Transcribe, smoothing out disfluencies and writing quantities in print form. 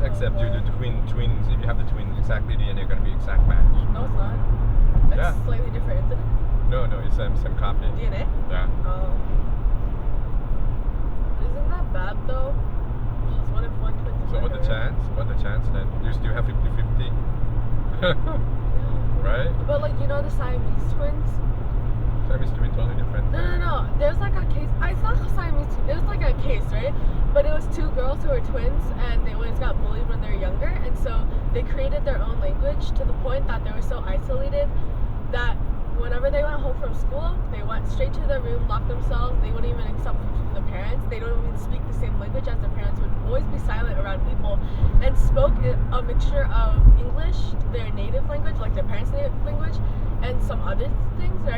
except you're the twins. If you have the twin exactly DNA, you're gonna be exact match. No, it's not. It's slightly different, isn't it? No, it's same copy. DNA? Yeah. Oh. Isn't that bad though? Because what if one twin is So what the chance then? You still have 50-50. Right? But like, you know the Siamese twins? Siamese twins totally different. No. There's like a case. It's not Siamese twins. It was like a case, right? But it was two girls who were twins, and they always got bullied when they were younger, and so they created their own language to the point that they were so isolated that whenever they went home from school, they went straight to their room, locked themselves. They wouldn't even accept food from the parents. They don't even speak the same language as their parents. Would always be silent around people, and spoke a mixture of English, their native language, like their parents' native language, and some other things, right?